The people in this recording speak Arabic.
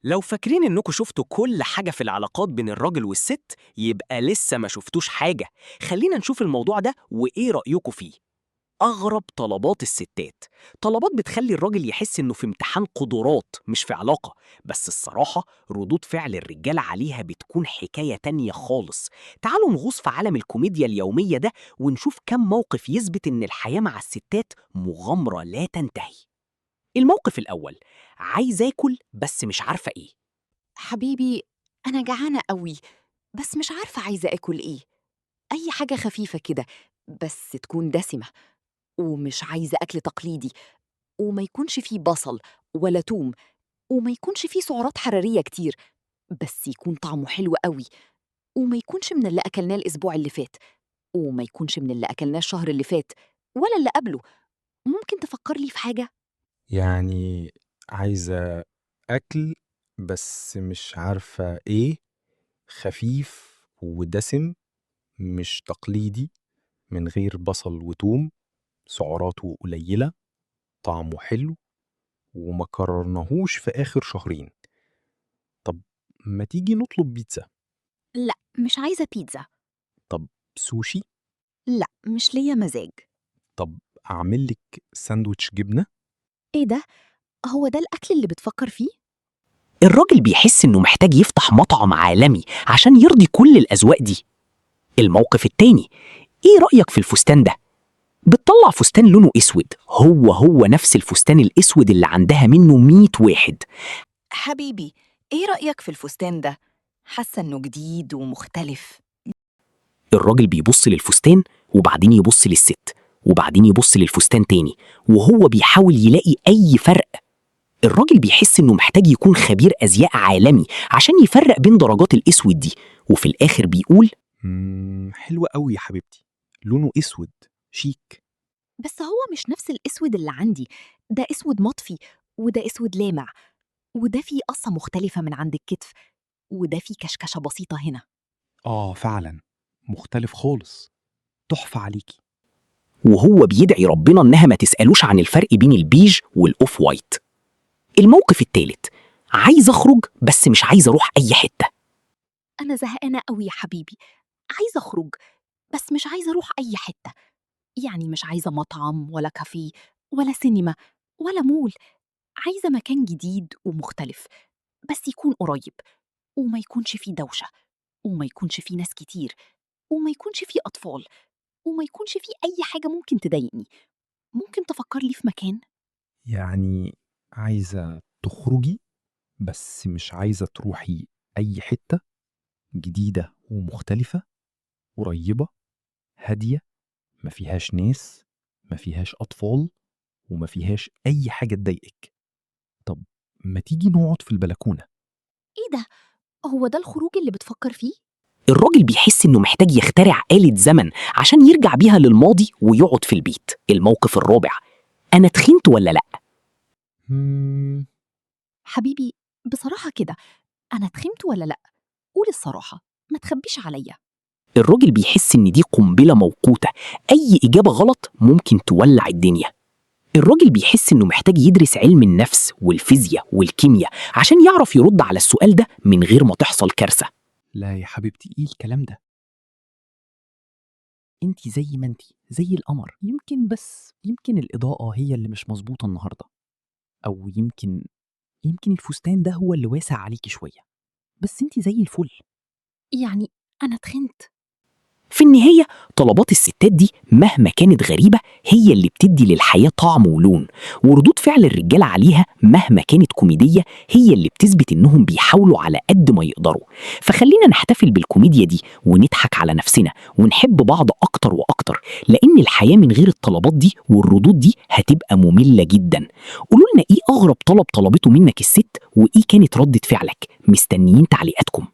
لو فاكرين إنكم شفتوا كل حاجة في العلاقات بين الراجل والست يبقى لسه ما شفتوش حاجة. خلينا نشوف الموضوع ده وإيه رأيكم فيه. أغرب طلبات الستات. طلبات بتخلي الراجل يحس إنه في امتحان قدرات مش في علاقة. بس الصراحة ردود فعل الرجالة عليها بتكون حكاية تانية خالص. تعالوا نغوص في عالم الكوميديا اليومية ده ونشوف كم موقف يثبت إن الحياة مع الستات مغامرة لا تنتهي. الموقف الأول: عايز آكل بس مش عارفة إيه. حبيبي، أنا جعانة قوي بس مش عارفة عايزة آكل إيه. أي حاجة خفيفة كده بس تكون دسمة، ومش عايزة أكل تقليدي، وما يكونش فيه بصل ولا توم، وما يكونش فيه سعرات حرارية كتير، بس يكون طعمه حلو قوي، وما يكونش من اللي أكلناه الأسبوع اللي فات، وما يكونش من اللي أكلناه الشهر اللي فات ولا اللي قبله. ممكن تفكر لي في حاجة؟ يعني عايزة أكل بس مش عارفة إيه، خفيف ودسم، مش تقليدي، من غير بصل وتوم، سعراته قليلة، طعمه حلو، وما كررناهوش في آخر شهرين. طب ما تيجي نطلب بيتزا؟ لا، مش عايزة بيتزا. طب سوشي؟ لا، مش ليا مزاج. طب أعمل لك ساندويتش جبنة؟ إيه ده؟ هو ده الأكل اللي بتفكر فيه؟ الراجل بيحس إنه محتاج يفتح مطعم عالمي عشان يرضي كل الأذواق دي. الموقف التاني: إيه رأيك في الفستان ده؟ بتطلع فستان لونه أسود، هو نفس الفستان الأسود اللي عندها منه 100 واحد. حبيبي، إيه رأيك في الفستان ده؟ حاسة إنه جديد ومختلف. الراجل بيبص للفستان وبعدين يبص للست وبعدين يبص للفستان تاني وهو بيحاول يلاقي أي فرق. الراجل بيحس إنه محتاج يكون خبير أزياء عالمي عشان يفرق بين درجات الأسود دي، وفي الآخر بيقول: حلوة قوي يا حبيبتي، لونه أسود شيك. بس هو مش نفس الأسود اللي عندي، ده أسود مطفي، وده أسود لامع، وده فيه قصة مختلفة من عند الكتف، وده فيه كشكشة بسيطة هنا. فعلا مختلف خالص، تحفة عليكي. وهو بيدعي ربنا إنها ما تسألوش عن الفرق بين البيج والأوف وايت. الموقف التالت: عايز أخرج بس مش عايز أروح أي حتة. أنا زهقانة قوي يا حبيبي، عايزة أخرج بس مش عايزة أروح أي حتة. يعني مش عايزة مطعم ولا كافيه ولا سينما ولا مول. عايزة مكان جديد ومختلف، بس يكون قريب، وما يكونش فيه دوشة، وما يكونش فيه ناس كتير، وما يكونش فيه أطفال، وما يكونش فيه أي حاجة ممكن تضايقني. ممكن تفكر لي في مكان؟ يعني عايزة تخرجي بس مش عايزة تروحي أي حتة، جديدة ومختلفة، قريبة، هادية، ما فيهاش ناس، ما فيهاش أطفال، وما فيهاش أي حاجة تضايقك. طب ما تيجي نقعد في البلكونة؟ إيه ده؟ هو ده الخروج اللي بتفكر فيه؟ الراجل بيحس إنه محتاج يخترع آلة زمن عشان يرجع بيها للماضي ويقعد في البيت. الموقف الرابع: أنا تخنت ولا لأ؟ مم، حبيبي، بصراحة كده، أنا تخنت ولا لأ؟ قول الصراحة، ما تخبيش عليا. الراجل بيحس إن دي قنبلة موقوتة، أي إجابة غلط ممكن تولع الدنيا. الراجل بيحس إنه محتاج يدرس علم النفس والفيزياء والكيمياء عشان يعرف يرد على السؤال ده من غير ما تحصل كارثة. لا يا حبيبتي، إيه الكلام ده؟ انتي زي ما انتي زي القمر، يمكن الإضاءة هي اللي مش مظبوطة النهاردة، أو يمكن الفستان ده هو اللي واسع عليكي شوية، بس انتي زي الفل. يعني أنا تخنت؟ في النهاية طلبات الستات دي مهما كانت غريبة هي اللي بتدي للحياة طعم ولون، وردود فعل الرجالة عليها مهما كانت كوميدية هي اللي بتثبت إنهم بيحاولوا على قد ما يقدروا. فخلينا نحتفل بالكوميديا دي ونضحك على نفسنا ونحب بعض أكتر وأكتر، لأن الحياة من غير الطلبات دي والردود دي هتبقى مملة جدا. قولوا لنا إيه أغرب طلب طلبته منك الست وإيه كانت ردة فعلك. مستنيين تعليقاتكم.